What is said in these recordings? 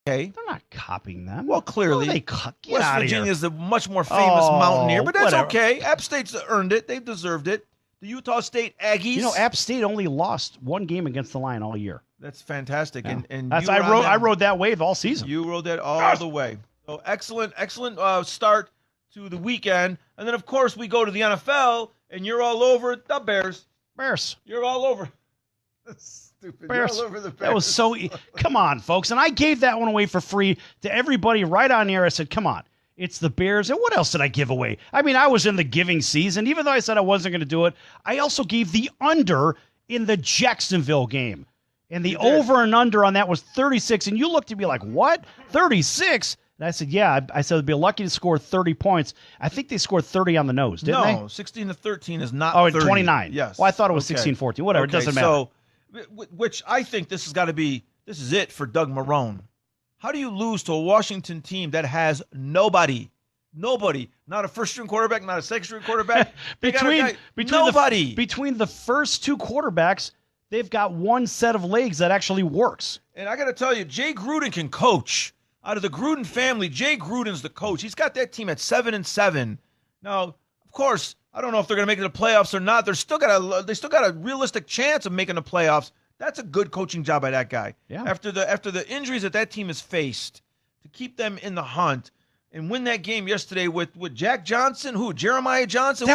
Okay. They're not copying them. Well, clearly. They get West out Virginia of here. is the much more famous Mountaineer, but that's whatever. okay. App State's earned it. They've deserved it. The Utah State Aggies. You know, App State only lost one game against the Line all year. That's fantastic. Yeah. And That's you were on I them. rode that wave all season. You rode that all the way. So excellent start to the weekend. And then, of course, we go to the NFL, and you're all over the Bears. Bears. You're all over. That's stupid. Bears. You're all over the Bears. That was so come on, folks. And I gave that one away for free to everybody right on air. I said, come on. It's the Bears. And what else did I give away? I mean, I was in the giving season. Even though I said I wasn't going to do it, I also gave the under in the Jacksonville game. And the over and under on that was 36. And you looked at me like, what? 36? And I said, yeah. I said they'd be lucky to score 30 points. I think they scored 30 on the nose, didn't they? No, 16-13 is not 30. 29. Yes. Well, I thought it was Okay. 16-14. Whatever, it Okay, doesn't matter. So, which I think this has got to be, this is it for Doug Marrone. How do you lose to a Washington team that has nobody? Nobody. Not a first-string quarterback, not a second-string quarterback. between nobody. Between the first two quarterbacks, they've got one set of legs that actually works. And I got to tell you, Jay Gruden can coach. Out of the Gruden family, Jay Gruden's the coach. He's got that team at 7-7. Now, of course, I don't know if they're going to make it to the playoffs or not. They still got a realistic chance of making the playoffs. That's a good coaching job by that guy. Yeah. After the injuries that team has faced, to keep them in the hunt and win that game yesterday with Jack Johnson, Jeremiah Johnson,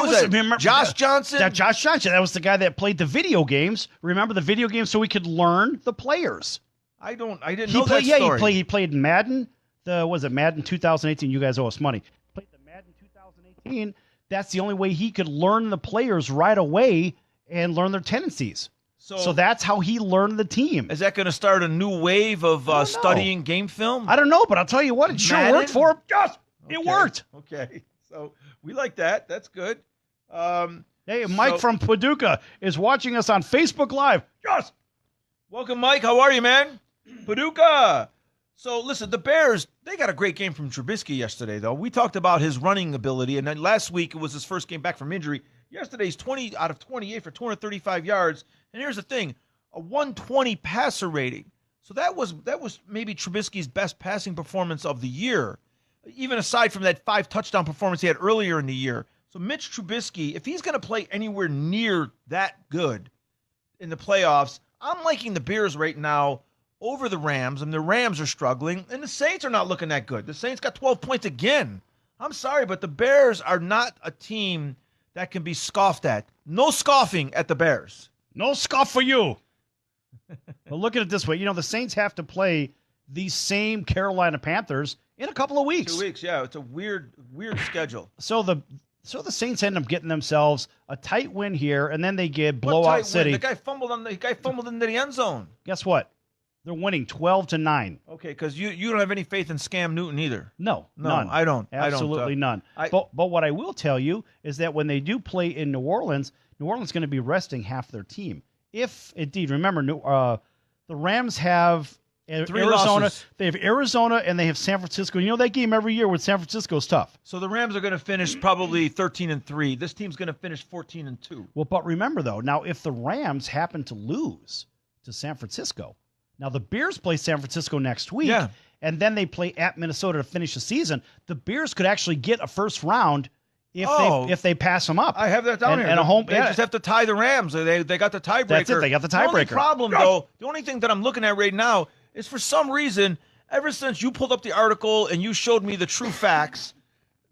Josh Johnson. That Josh Johnson. That was the guy that played the video games. Remember the video games so we could learn the players. I didn't know that story. Yeah, he played Madden. Madden 2018? You guys owe us money. Played the Madden 2018. That's the only way he could learn the players right away and learn their tendencies. So that's how he learned the team. Is that going to start a new wave of studying game film? I don't know, but I'll tell you what, it sure worked for him. Yes, it worked. Okay, so we like that. That's good. Hey, Mike from Paducah is watching us on Facebook Live. Yes. Welcome, Mike. How are you, man? Paducah. So, listen, the Bears, they got a great game from Trubisky yesterday, though. We talked about his running ability, and then last week it was his first game back from injury. Yesterday's 20 out of 28 for 235 yards. And here's the thing, a 120 passer rating. So that was maybe Trubisky's best passing performance of the year, even aside from that 5-touchdown performance he had earlier in the year. So Mitch Trubisky, if he's going to play anywhere near that good in the playoffs, I'm liking the Bears right now over the Rams, and the Rams are struggling, and the Saints are not looking that good. The Saints got 12 points again. I'm sorry, but the Bears are not a team that can be scoffed at. No scoffing at the Bears. No scoff for you. Well, look at it this way. You know, the Saints have to play these same Carolina Panthers in a couple of weeks. 2 weeks, yeah. It's a weird schedule. So the Saints end up getting themselves a tight win here, and then they get blowout city. The guy fumbled into the end zone. Guess what? They're winning 12-9. Okay, because you don't have any faith in Scam Newton either. No, none. I don't. Absolutely none. But what I will tell you is that when they do play in New Orleans is going to be resting half their team. If indeed, remember, the Rams have Arizona. Losses. They have Arizona and they have San Francisco. You know that game every year with San Francisco is tough. So the Rams are going to finish probably 13-3. This team's going to finish 14-2. Well, but remember though, now if the Rams happen to lose to San Francisco, now the Bears play San Francisco next week, and then they play at Minnesota to finish the season. The Bears could actually get a first round if they pass them up. I have that down here. And a home. They just have to tie the Rams. They got the tiebreaker. That's it. They got the tiebreaker. The only thing that I'm looking at right now is for some reason, ever since you pulled up the article and you showed me the true facts,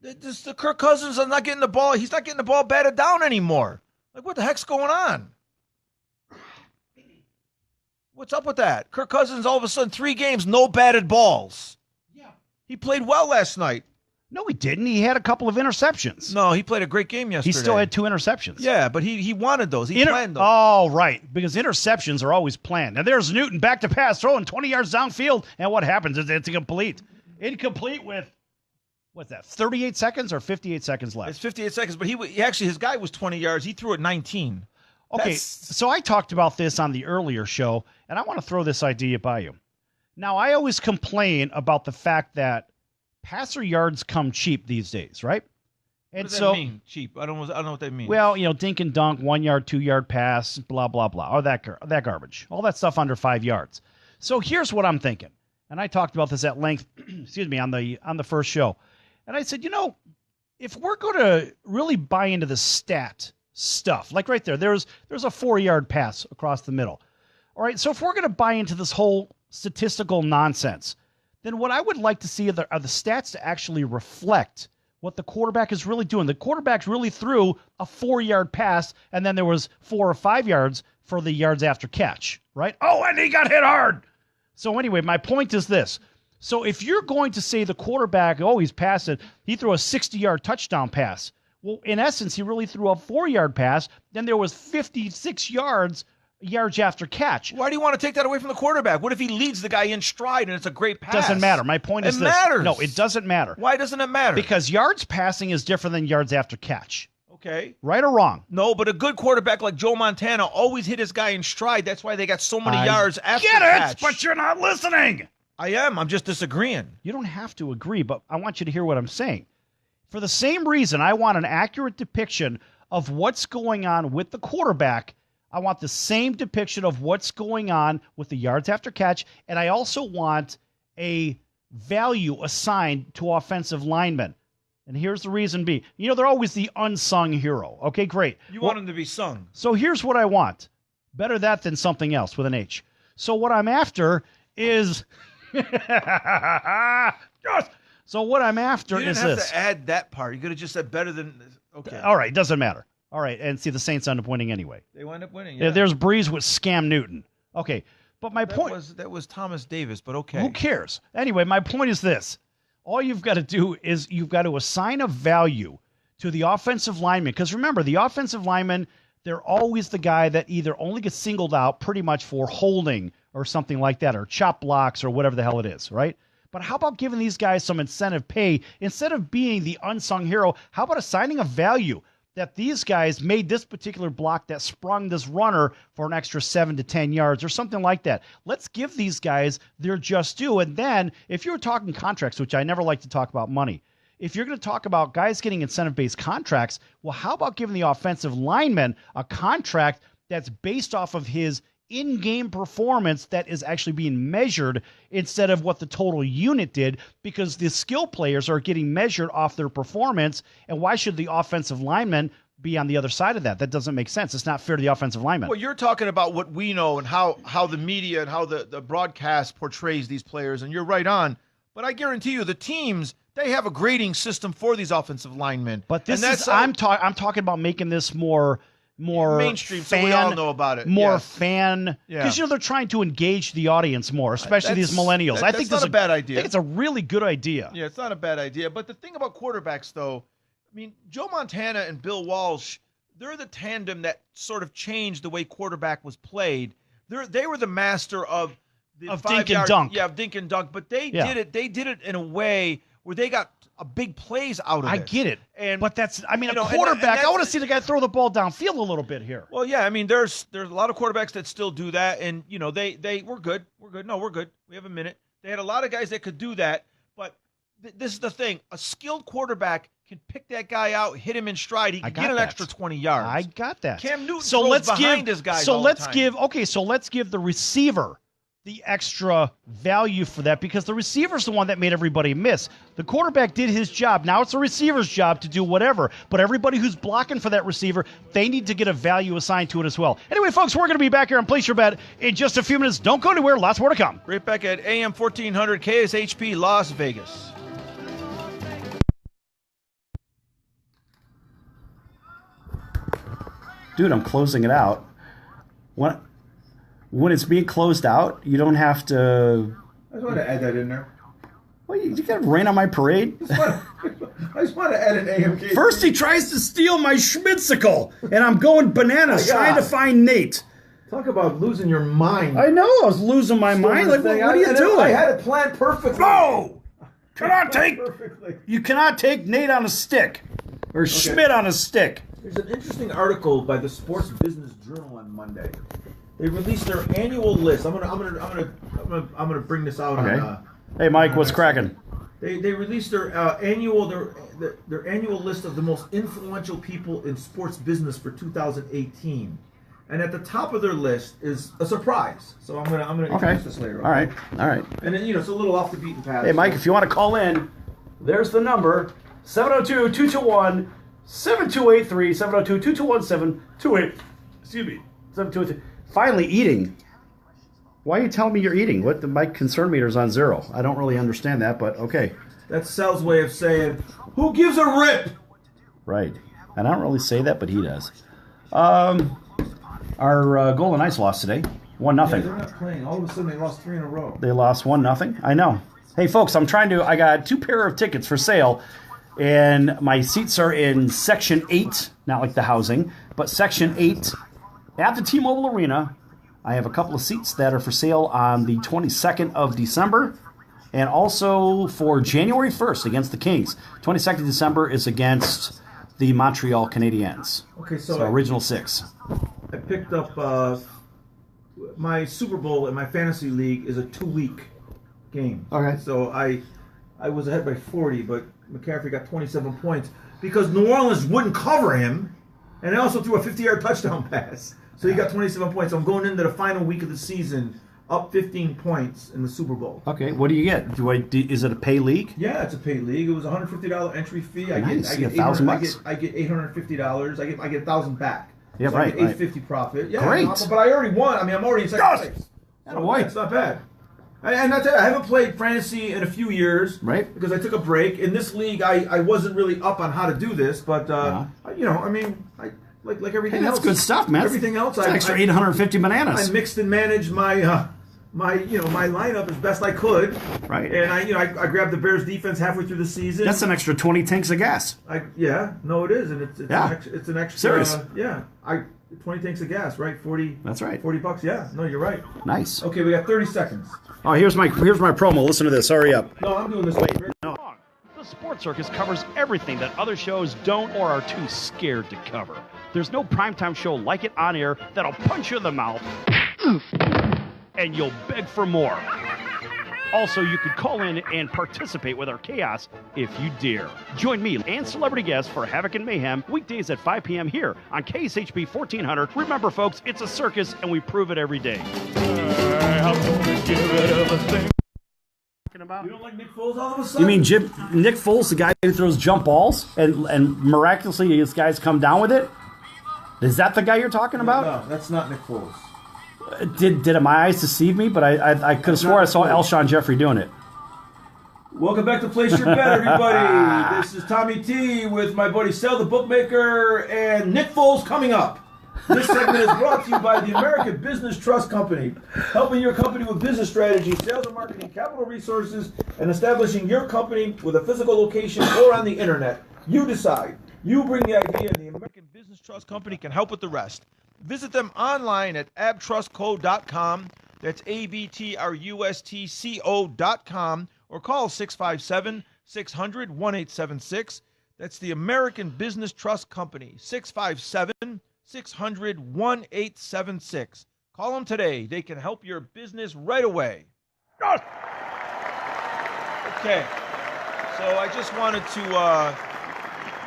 the Kirk Cousins is not getting the ball. He's not getting the ball batted down anymore. Like, what the heck's going on? What's up with that? Kirk Cousins, all of a sudden, 3 games, no batted balls. Yeah. He played well last night. No, he didn't. He had a couple of interceptions. No, he played a great game yesterday. He still had 2 interceptions. Yeah, but he wanted those. He planned those. Oh, right, because interceptions are always planned. Now, there's Newton back to pass, throwing 20 yards downfield, and what happens? It's incomplete. Incomplete with, what's that, 38 seconds or 58 seconds left? It's 58 seconds, but he actually, his guy was 20 yards. He threw it 19. Okay, so I talked about this on the earlier show, and I want to throw this idea by you. Now, I always complain about the fact that passer yards come cheap these days, right? And what does that mean, cheap? I don't know what that means. Well, dink and dunk, 1 yard, 2 yard pass, blah, blah, blah, or that garbage. All that stuff under 5 yards. So here's what I'm thinking. and I talked about this at length, excuse me, on the first show. And I said, if we're going to really buy into the stat stuff, like right there's a 4-yard pass across the middle. All right, so if we're going to buy into this whole statistical nonsense, then what I would like to see are the stats to actually reflect what the quarterback is really doing. The quarterback really threw a 4-yard pass, and then there was 4 or 5 yards for the yards after catch, right? Oh, and he got hit hard. So anyway, my point is this. So if you're going to say the quarterback, he's passing, he threw a 60-yard touchdown pass. Well, in essence, he really threw a 4-yard pass. Then there was 56 yards after catch. Why do you want to take that away from the quarterback? What if he leads the guy in stride and it's a great pass? Doesn't matter. My point is this. It matters. No, it doesn't matter. Why doesn't it matter? Because yards passing is different than yards after catch. Okay. Right or wrong? No, but a good quarterback like Joe Montana always hit his guy in stride. That's why they got so many yards after catch. But you're not listening. I am. I'm just disagreeing. You don't have to agree, but I want you to hear what I'm saying. For the same reason, I want an accurate depiction of what's going on with the quarterback. I want the same depiction of what's going on with the yards after catch, and I also want a value assigned to offensive linemen. And here's the reason being. They're always the unsung hero. Okay, great. You want him to be sung. So here's what I want. Better that than something else with an H. So what I'm after is... So what I'm after is this. You didn't have to add that part. You could have just said better than... Okay. All right, doesn't matter. All right, and see, the Saints end up winning anyway. They wind up winning, yeah. There's Breeze with Scam Newton. Okay, but my point... That was Thomas Davis, but okay. Who cares? Anyway, my point is this. All you've got to do is you've got to assign a value to the offensive lineman. Because remember, the offensive lineman, they're always the guy that either only gets singled out pretty much for holding or something like that, or chop blocks or whatever the hell it is, right? But how about giving these guys some incentive pay? Instead of being the unsung hero, how about assigning a value that these guys made this particular block that sprung this runner for an extra 7 to 10 yards or something like that? Let's give these guys their just due. And then if you're talking contracts, which I never like to talk about money, if you're going to talk about guys getting incentive-based contracts, well, how about giving the offensive lineman a contract that's based off of his in-game performance that is actually being measured instead of what the total unit did, because the skill players are getting measured off their performance. And why should the offensive lineman be on the other side of that? That doesn't make sense. It's not fair to the offensive lineman. Well, you're talking about what we know and how the media and how the broadcast portrays these players, and you're right on. But I guarantee you the teams, they have a grading system for these offensive linemen. But this is I'm talking about making this more mainstream, fan, so we all know about it. More yes. Fan, because they're trying to engage the audience more, especially these millennials. I think that's not a bad idea. I think it's a really good idea. Yeah, it's not a bad idea. But the thing about quarterbacks, though, I mean, Joe Montana and Bill Walsh, they're the tandem that sort of changed the way quarterback was played. They were the master of dink and dunk. Yeah, of dink and dunk. But they did it. They did it in a way where they got big plays out of it. I get it. But that's, I mean, a and quarterback, I want to see the guy throw the ball downfield a little bit here. Well, yeah, I mean, there's a lot of quarterbacks that still do that, and, we're good. We're good. No, we're good. We have a minute. They had a lot of guys that could do that, but this is the thing. A skilled quarterback can pick that guy out, hit him in stride. He can get an extra 20 yards. I got that. Cam Newton throws behind his guys all the time. So let's give the receiver the extra value for that, because the receiver's the one that made everybody miss. The quarterback did his job. Now it's the receiver's job to do whatever. But everybody who's blocking for that receiver, they need to get a value assigned to it as well. Anyway, folks, we're going to be back here on Place Your Bet in just a few minutes. Don't go anywhere. Lots more to come. Right back at AM 1400 KSHP Las Vegas. Dude, I'm closing it out. When it's being closed out, you don't have to... I just want to add that in there. Well, you got to rain on my parade? I just want to add an AMK. First he tries to steal my schmitzicle, and I'm going bananas trying to find Nate. Talk about losing your mind. I know, I was losing my mind. Like, what are you doing? I had it planned perfectly. No! You cannot take Nate on a stick. Or Schmidt on a stick. There's an interesting article by the Sports Business Journal on Monday. They released their annual list. I'm gonna bring this out. Okay. On, hey, Mike, what's cracking? They released their annual list of the most influential people in sports business for 2018, And at the top of their list is a surprise. So I'm gonna introduce this later. All right. And then it's a little off the beaten path. Hey, Mike, if you want to call in, there's the number, 702-221-7283, 702-221-728. Excuse me, 728. Finally eating. Why are you telling me you're eating? My concern meter is on 0. I don't really understand that, but okay. That's Sal's way of saying, who gives a rip? Right. And I don't really say that, but he does. Our Golden Knights lost today, 1-0. Yeah, they're not playing. All of a sudden, they lost 3 in a row. They lost 1-0. I know. Hey, folks, I got 2 pair of tickets for sale, and my seats are in Section 8, not like the housing, but Section 8 at the T-Mobile Arena. I have a couple of seats that are for sale on the 22nd of December, and also for January 1st against the Kings. 22nd of December is against the Montreal Canadiens. Okay, so original 6. I picked up my Super Bowl in my fantasy league is a 2-week game. Okay. So I was ahead by 40, but McCaffrey got 27 points because New Orleans wouldn't cover him, and I also threw a 50-yard touchdown pass. So he got 27 points. So I'm going into the final week of the season up 15 points in the Super Bowl. Okay, what do you get? Is it a pay league? Yeah, it's a paid league. It was a $150 entry fee. Nice. I get $1,000. I get $850. I get $1,000 back. Yeah, so right. I get $850 profit. Yeah, Great. But I already won. I mean, I'm already in second place. So it's not bad. And that's it. I haven't played fantasy in a few years, right? Because I took a break. In this league, I wasn't really up on how to do this, but I mean, like everything else. That's good stuff, man. Everything else, it's extra 850 bananas. I mixed and managed my my lineup as best I could. Right. And I grabbed the Bears defense halfway through the season. That's an extra 20 tanks of gas. It is, and it's an extra. Serious. 20 tanks of gas, right? 40. That's right. $40. Yeah. No, you're right. Nice. Okay, we got 30 seconds. Oh, here's my promo. Listen to this. Hurry up. No, I'm doing this. No. The Sports Circus covers everything that other shows don't or are too scared to cover. There's no primetime show like it on air that'll punch you in the mouth and you'll beg for more. Also, you could call in and participate with our chaos if you dare. Join me and celebrity guests for Havoc and Mayhem weekdays at 5 p.m. here on KSHP 1400. Remember, folks, it's a circus and we prove it every day. I'm gonna give it everything. You don't like Nick Foles all of a sudden? You mean Nick Foles, the guy who throws jump balls and miraculously his guys come down with it? Is that the guy you're talking about? No, that's not Nick Foles. Did my eyes deceive me? But I could have swore I saw Alshon Jeffrey doing it. Welcome back to Place Your Bet, everybody. This is Tommy T with my buddy Sal the Bookmaker and Nick Foles coming up. This segment is brought to you by the American Business Trust Company, helping your company with business strategy, sales and marketing, capital resources, and establishing your company with a physical location or on the internet. You decide. You bring the idea, and the American Business Trust Company can help with the rest. Visit them online at abtrustco.com. That's ABTRUSTCO.com, or call 657-600-1876. That's the American Business Trust Company, 657-600-1876. Call them today. They can help your business right away. Okay, so I just wanted to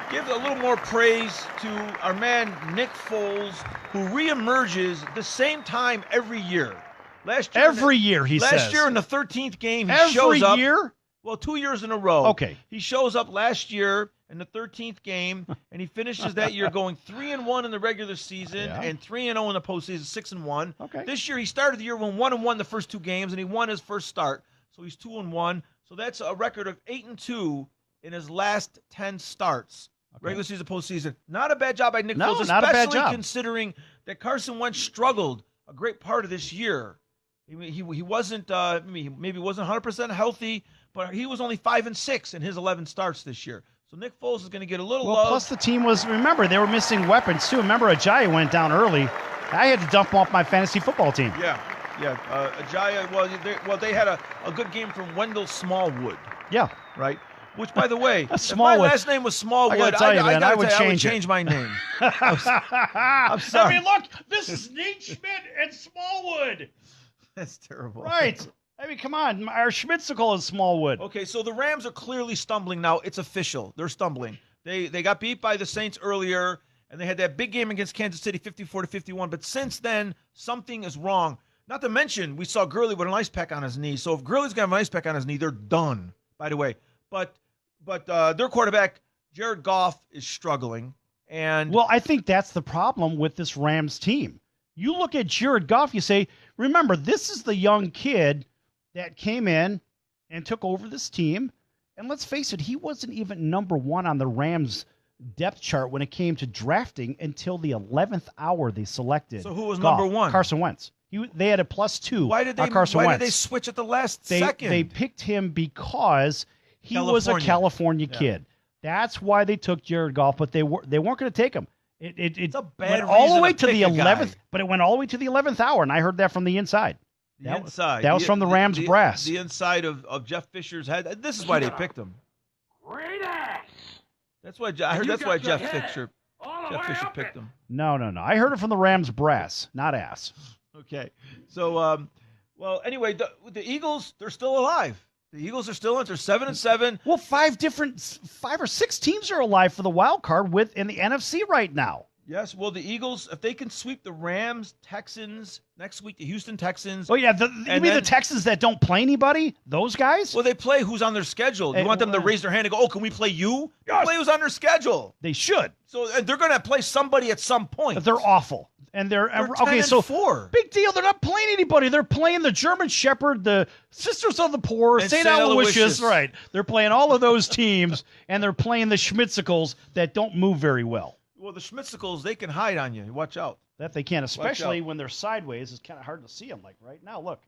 give a little more praise to our man Nick Foles, who reemerges the same time every year. Last year, Last year in the 13th game, he shows up. Every year? Well, 2 years in a row. Okay. He shows up last year in the 13th game, and he finishes that year going 3-1 in the regular season and 3-0 in the postseason, 6-1. Okay. This year, he started the year when 1-1 the first 2 games, and he won his first start. So he's 2-1. So that's a record of 8-2 in his last 10 starts. Okay. Regular season, postseason. Not a bad job by Nick Foles, especially considering that Carson Wentz struggled a great part of this year. He wasn't maybe wasn't 100% healthy, but he was only 5-6 in his 11 starts this year. So Nick Foles is going to get a little love. Plus the team remember, they were missing weapons too. Remember, Ajayi went down early. I had to dump him off my fantasy football team. Yeah. Ajayi, they had a good game from Wendell Smallwood. Yeah. Right? Which, by the way, if my last name was Smallwood, I would change my name. I'm sorry. I mean, look, this is Nate Schmidt and Smallwood. That's terrible. Right. I mean, come on. Our Schmitzicle is Smallwood. Okay, so the Rams are clearly stumbling now. It's official. They're stumbling. They got beat by the Saints earlier, and they had that big game against Kansas City, 54-51. But since then, something is wrong. Not to mention, we saw Gurley with an ice pack on his knee. So if Gurley's going to have an ice pack on his knee, they're done, by the way. But their quarterback, Jared Goff, is struggling. And Well, I think that's the problem with this Rams team. You look at Jared Goff, you say, remember, this is the young kid that came in and took over this team. And let's face it, he wasn't even number one on the Rams depth chart when it came to drafting until the 11th hour they selected. So who was Goff. number one? Carson Wentz. They had a +2 why did on Carson why Wentz. did they switch at the last second? They picked him because he was a California Yeah. kid. That's why they took Jared Goff, but they weren't going to take him. It a bad went all the reason way to to the pick a guy. 11th, but it went all the way to the 11th hour, and I heard that from the inside. The inside. That was from the Rams brass. The inside of Jeff Fisher's head. This is why they picked him. Great ass. That's why I heard. You That's got why your Jeff head Fisher all the Jeff way Fisher up picked it. him. No. I heard it from the Rams brass, not ass. Okay. So, well, anyway, the Eagles, they're still alive. The Eagles are still in. They're 7-7. Well, 5 or 6 teams are alive for the wild card in the NFC right now. Yes. Well, the Eagles, if they can sweep the Rams, Texans next week, the Houston Texans. Oh yeah, you mean the Texans that don't play anybody? Those guys? Well, they play who's on their schedule. You want them to raise their hand and go, "Oh, can we play you?" Yes. Play who's on their schedule. They should. So and they're going to play somebody at some point. They're awful. And they're okay. So 10-4. big deal. They're not playing anybody. They're playing the German Shepherd, the Sisters of the Poor, And St. St. Aloysius. Aloysius. Right. They're playing all of those teams, and they're playing the Schmitzicles that don't move very well. Well, the Schmitzicles, they can hide on you. Watch out. That they can, especially out. when they're sideways. It's kind of hard to see them. Like right now, look,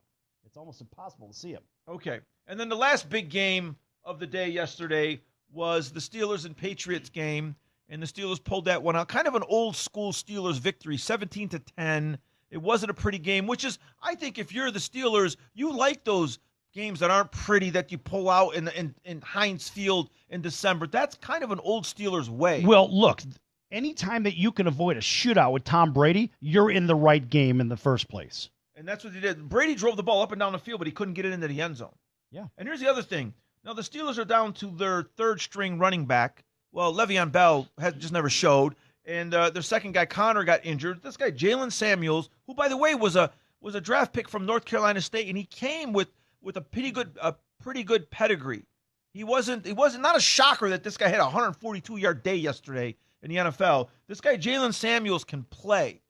it's almost impossible to see them. Okay. And then the last big game of the day yesterday was the Steelers and Patriots game. And the Steelers pulled that one out. Kind of an old school Steelers victory, 17-10. It wasn't a pretty game, which is, I think, if you're the Steelers, you like those games that aren't pretty that you pull out in Heinz Field in December. That's kind of an old Steelers way. Well, look, anytime that you can avoid a shootout with Tom Brady, you're in the right game in the first place. And that's what he did. Brady drove the ball up and down the field, but he couldn't get it into the end zone. Yeah. And here's the other thing. Now, the Steelers are down to their third-string running back. Well, Le'Veon Bell just never showed. And their second guy, Connor, got injured. This guy, Jalen Samuels, who, by the way, was a draft pick from North Carolina State, and he came with a pretty good pedigree. He wasn't not a shocker that this guy had a 142-yard day yesterday in the NFL. This guy, Jalen Samuels, can play.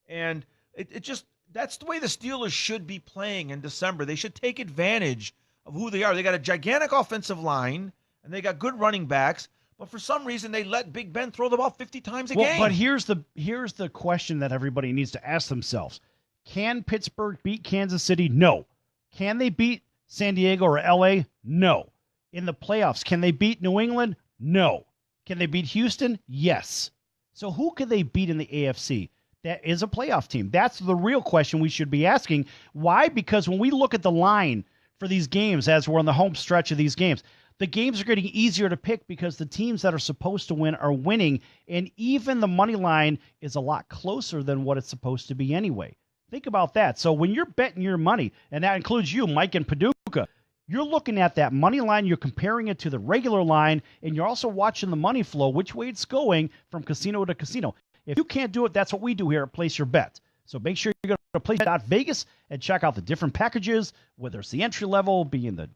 And it just that's the way the Steelers should be playing in December. They should take advantage of who they are. They got a gigantic offensive line, and they got good running backs. But for some reason, they let Big Ben throw the ball 50 times a game. But here's the question that everybody needs to ask themselves. Can Pittsburgh beat Kansas City? No. Can they beat San Diego or L.A.? No. In the playoffs, can they beat New England? No. Can they beat Houston? Yes. So who could they beat in the AFC? That is a playoff team. That's the real question we should be asking. Why? Because when we look at the line for these games, as we're on the home stretch of these games, the games are getting easier to pick because the teams that are supposed to win are winning, and even the money line is a lot closer than what it's supposed to be anyway. Think about that. So when you're betting your money, and that includes you, Mike and Paducah, you're looking at that money line, you're comparing it to the regular line, and you're also watching the money flow, which way it's going from casino to casino. If you can't do it, that's what we do here at Place Your Bet. So make sure you go to place.vegas and check out the different packages, whether it's the entry level, being the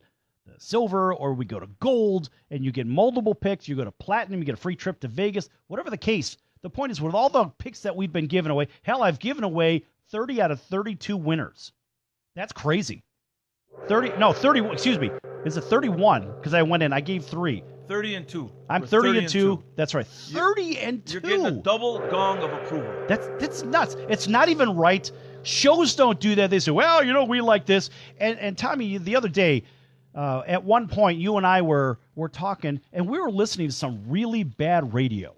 silver, or we go to gold, and you get multiple picks. You go to platinum, you get a free trip to Vegas. Whatever the case, the point is with all the picks that we've been giving away, hell, I've given away 30 out of 32 winners. That's crazy. 30, excuse me. Is it 31? Because I went in, I gave 3. 30-2. I'm 30-2. That's right. 30-2. You're getting a double gong of approval. That's nuts. It's not even right. Shows don't do that. They say, well, we like this. And Tommy, the other day, at one point, you and I were talking, and we were listening to some really bad radio.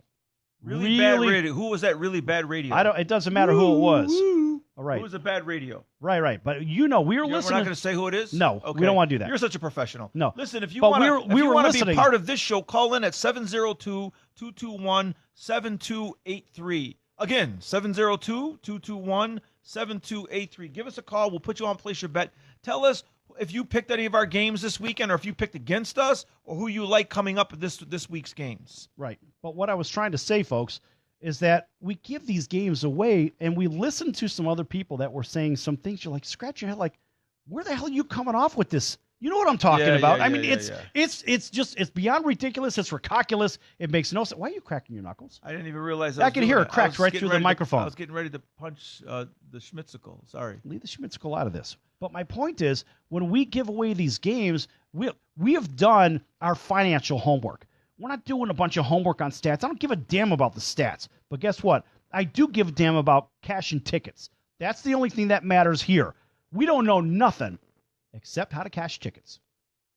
Really bad radio. Who was that really bad radio? It doesn't matter who it was. All right. Who was the bad radio? Right. But we were listening. We're not going to say who it is? No, okay. we don't want to do that. You're such a professional. No. Listen, if you But want to be part of this show, call in at 702-221-7283. Again, 702-221-7283. Give us a call. We'll put you on Place Your Bet. Tell us if you picked any of our games this weekend, or if you picked against us, or who you like coming up this week's games. Right. But what I was trying to say, folks, is that we give these games away, and we listen to some other people that were saying some things. You're like, scratch your head, like, where the hell are you coming off with this? You know what I'm talking about? I mean, it's beyond ridiculous. It's ridiculous. It makes no sense. Why are you cracking your knuckles? I didn't even realize I can hear it cracked right through the microphone. I was getting ready to punch the Schmitzicle. Sorry. Leave the Schmitzicle out of this. But my point is, when we give away these games, we have done our financial homework. We're not doing a bunch of homework on stats. I don't give a damn about the stats. But guess what? I do give a damn about cashing tickets. That's the only thing that matters here. We don't know nothing except how to cash tickets.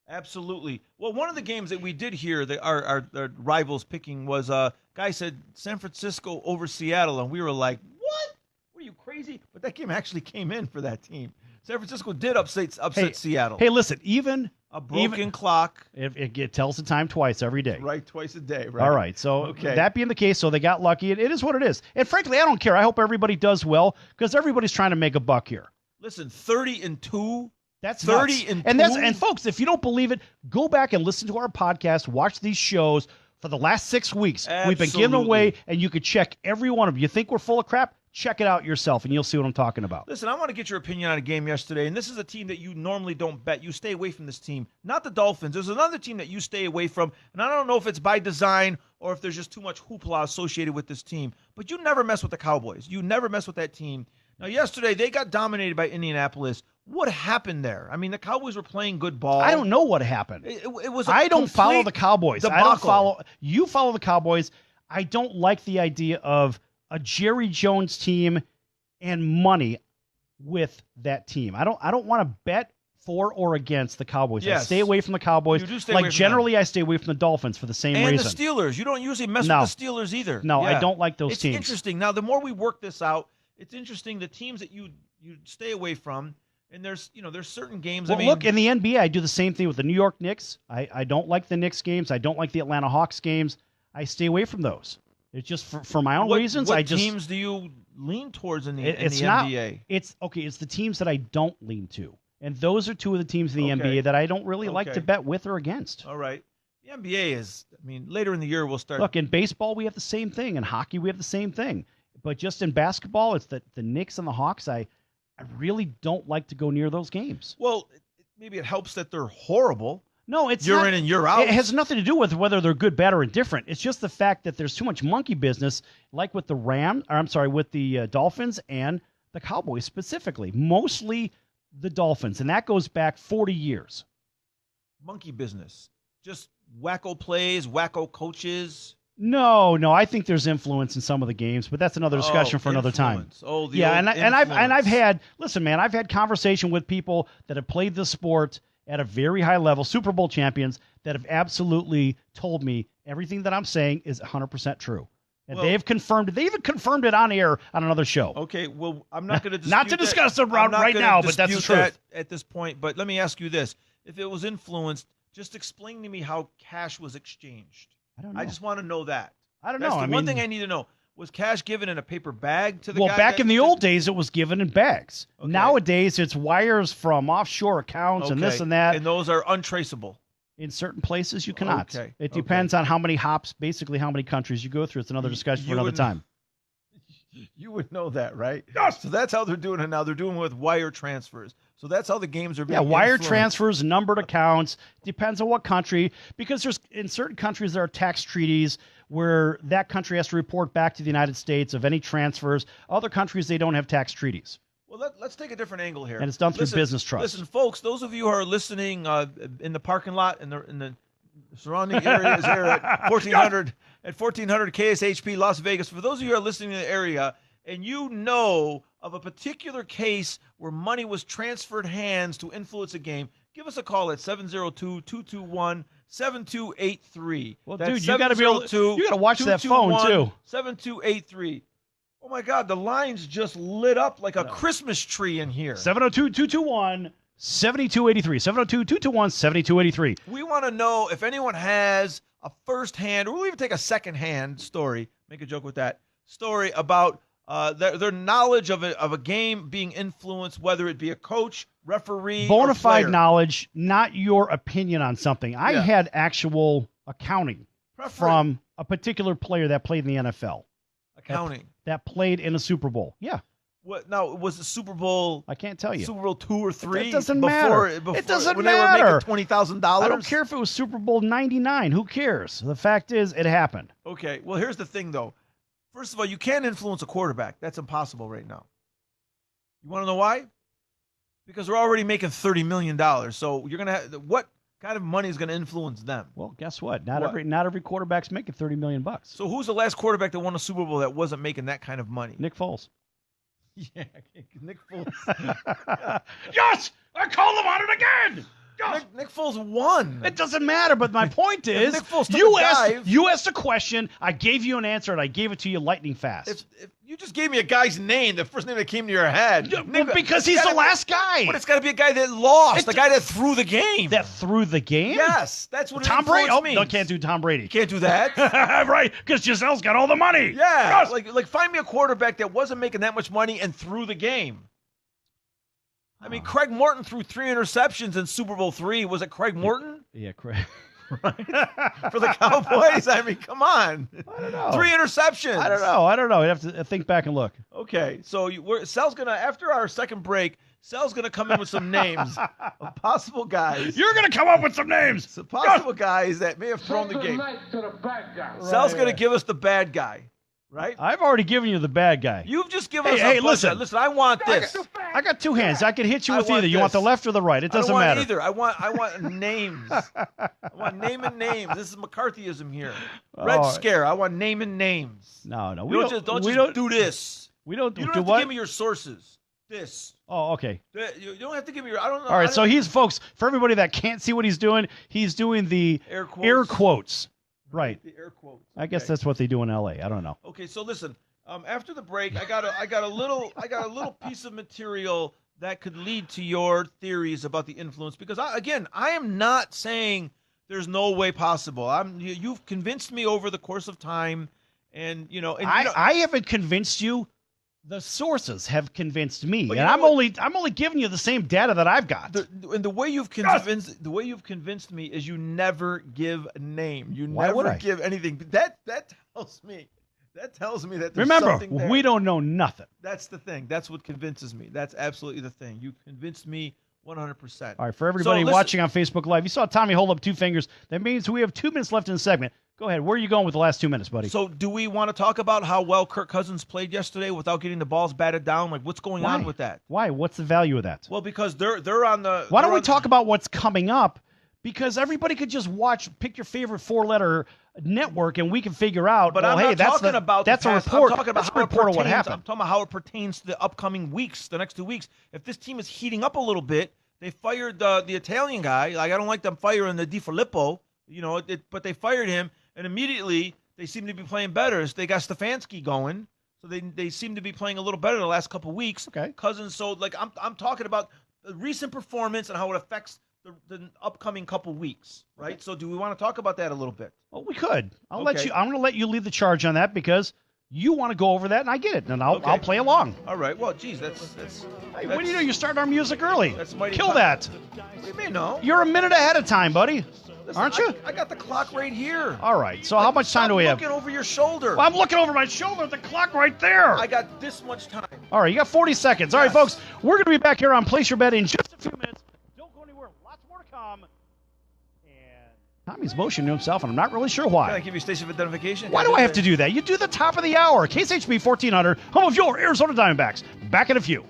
Absolutely. Well, one of the games that we did hear that our rivals picking was guy said San Francisco over Seattle, and we were like, what? What are you, crazy? But that game actually came in for that team. San Francisco did upset Seattle. Hey, listen, even a broken clock. It tells the time twice every day. Right, twice a day. Right. All right. So that being the case, so they got lucky. It is what it is. And frankly, I don't care. I hope everybody does well because everybody's trying to make a buck here. Listen, 30-2. That's 30-2. And folks, if you don't believe it, go back and listen to our podcast. Watch these shows for the last 6 weeks. Absolutely. We've been giving away, and you could check every one of them. You think we're full of crap? Check it out yourself, and you'll see what I'm talking about. Listen, I want to get your opinion on a game yesterday, and this is a team that you normally don't bet. You stay away from this team, not the Dolphins. There's another team that you stay away from, and I don't know if it's by design or if there's just too much hoopla associated with this team, but you never mess with the Cowboys. You never mess with that team. Now, yesterday, they got dominated by Indianapolis. What happened there? I mean, the Cowboys were playing good ball. I don't know what happened. It was I don't follow the Cowboys. Debacle. You follow the Cowboys. I don't like the idea of a Jerry Jones team and money with that team. I don't want to bet for or against the Cowboys. Yes. I stay away from the Cowboys. You do stay away from generally, I stay away from the Dolphins for the same reason. And the Steelers. You don't usually mess with the Steelers either. No, I don't like those teams. It's interesting. Now, the more we work this out, it's interesting the teams that you stay away from. And there's certain games. Well, look, in the NBA, I do the same thing with the New York Knicks. I don't like the Knicks games. I don't like the Atlanta Hawks games. I stay away from those. It's just for my own reasons. What teams do you lean towards in the NBA? It's the teams that I don't lean to. And those are two of the teams in the NBA that I don't really like to bet with or against. All right. The NBA is, later in the year we'll start. Look, in baseball, we have the same thing. In hockey, we have the same thing. But just in basketball, it's the Knicks and the Hawks. I really don't like to go near those games. Well, maybe it helps that they're horrible. No, it's you're in and you're out. It has nothing to do with whether they're good, bad, or indifferent. It's just the fact that there's too much monkey business, like with with the Dolphins and the Cowboys specifically. Mostly the Dolphins, and that goes back 40 years. Monkey business. Just wacko plays, wacko coaches. No, I think there's influence in some of the games, but that's another discussion for another time. Oh, I've had conversation with people that have played the sport at a very high level, Super Bowl champions, that have absolutely told me everything that I'm saying is 100% true. And they have confirmed it. They even confirmed it on air on another show. Okay, well, I'm not going to not to discuss it right now, but that's the truth at this point. But let me ask you this: if it was influenced, just explain to me how cash was exchanged. I don't know. I just want to know that. I don't know. That's the one thing I need to know. Was cash given in a paper bag to the guy? Well, back in the old days, it was given in bags. Okay. Nowadays, it's wires from offshore accounts and this and that. And those are untraceable. In certain places, you cannot. Okay. It depends on how many hops, basically how many countries you go through. It's another discussion for another time. You would know that, right? Yes. So that's how they're doing it now. They're doing it with wire transfers. So that's how the games are being wire transfers, numbered accounts. Depends on what country. Because there's in certain countries there are tax treaties where that country has to report back to the United States of any transfers. Other countries, they don't have tax treaties. Well, let's take a different angle here. And it's done through business trusts. Listen, folks, those of you who are listening in the parking lot in the surrounding areas here at 1400 KSHP Las Vegas, for those of you who are listening in the area and you know of a particular case where money was transferred hands to influence a game, give us a call at 702-221-7283. Well, dude, you got to watch that phone too. 7283. Oh my God, the lines just lit up like a Christmas tree in here. 702-221-7283. 702-221-7283. We want to know if anyone has a first-hand, or we'll even take a second-hand story, make a joke with that, story about their knowledge of a game being influenced, whether it be a coach, referee, bona fide knowledge, not your opinion on something. I had actual accounting from a particular player that played in the NFL. accounting. that played in a Super Bowl. Yeah. What now? Was the Super Bowl? I can't tell you. Super Bowl 2 or 3? It doesn't matter. It doesn't when matter. They were making $20,000. I don't care if it was Super Bowl 99. Who cares? The fact is, it happened. Okay. Well, here's the thing, though. First of all, you can't influence a quarterback. That's impossible right now. You want to know why? Because we're already making $30 million. So you're gonna have what kind of money is going to influence them? Well, guess what? Not What? every quarterback's making $30 million. So who's the last quarterback that won a Super Bowl that wasn't making that kind of money? Nick Foles. Yeah, Nick Foles. Yes, I called him on it again. Nick Foles won. It doesn't matter, but my point is, Nick Foles took you a dive. asked a question, I gave you an answer, and I gave it to you lightning fast. If you just gave me a guy's name, the first name that came to your head. Well, because he's the last guy. But it's got to be a guy that lost, the guy that threw the game. That threw the game? Yes, that's what Tom Brady? Oh, means. no, can't do Tom Brady. You can't do that. Right, because Giselle's got all the money. Yeah, Yes. like find me a quarterback that wasn't making that much money and threw the game. I mean, Craig Morton threw 3 interceptions in Super Bowl 3. Was it Craig Morton Yeah, correct. for the Cowboys? I mean, come on. I don't know. 3 interceptions. I don't know. You have to think back and look. Okay, so Sal's gonna, after our second break, Sal's gonna come in with some names of possible guys. You're going to come up with some names. Some possible guys that may have thrown the game. To the bad guy. Sal's gonna give us the bad guy, right? I've already given you the bad guy. You've just given us. Hey, a listen. Listen, I want this. I got 2 hands. I can hit you I with want either. You want this. the left or the right. It I doesn't don't want matter. either. I want names. I want name and names. This is McCarthyism here. Red Oh. Scare. I want name and names. No, We don't just do this. We don't You don't do have what? to give me your sources. This. Oh, okay. You don't have to give me your. I don't know. All right, so folks, for everybody that can't see what he's doing the air quotes. air quotes. Right. The air quotes. I guess Okay. that's what they do in LA. I don't know. Okay, so listen. After the break, I got a little piece of material that could lead to your theories about the influence. Because I am not saying there's no way possible. You've convinced me over the course of time, and I haven't convinced you. The sources have convinced me, But and you know I'm only giving you the same data that I've got. the way you've convinced me is you never give a name. You Why would never I? give anything. That tells me that there's Remember, something there. we don't know nothing. That's the thing. That's what convinces me. That's absolutely the thing. You convinced me 100%. All right, for everybody listen- watching on Facebook Live, you saw Tommy hold up 2 fingers. That means we have 2 minutes left in the segment. Go ahead. Where are you going with the last 2 minutes, buddy? So, do we want to talk about how well Kirk Cousins played yesterday without getting the balls batted down? Like, what's going on with that? Why? What's the value of that? Well, because they're on the. Why don't they're we on- talk about what's coming up? Because everybody could just pick your favorite 4-letter network, and we can figure out. But well, I'm hey, not that's talking about that's the a past. report. I'm talking about that's how a report it of what pertains. happened. I'm talking about how it pertains to the upcoming weeks, the next 2 weeks. If this team is heating up a little bit, they fired the Italian guy. Like, I don't like them firing the Di Filippo, but they fired him, and immediately they seem to be playing better. They got Stefanski going, so they seem to be playing a little better the last couple weeks. Okay. Cousins. So like I'm talking about the recent performance and how it affects the upcoming couple weeks, right? So do we want to talk about that a little bit? Well, we could. I'm Okay. going to let you lead the charge on that because you want to go over that, and I get it, and I'll Okay. play along. All right. Well, geez, that's Hey, what do you do? You're starting our music early. That's mighty Kill fun. that. You may know. You're a minute ahead of time, buddy. Listen, Aren't you? I got the clock right here. All right. So how much time do we have? Looking over your shoulder. Well, I'm looking over my shoulder at the clock right there. I got this much time. All right, you got 40 seconds. All right, Yes. folks, we're going to be back here on Place Your Bet in just a few minutes. Don't go anywhere. Lots more to come. And Tommy's motioning to himself, and I'm not really sure Can I why. give you station of identification? Why do I have to do that? You do the top of the hour. KSHB 1400, home of your Arizona Diamondbacks. Back in a few.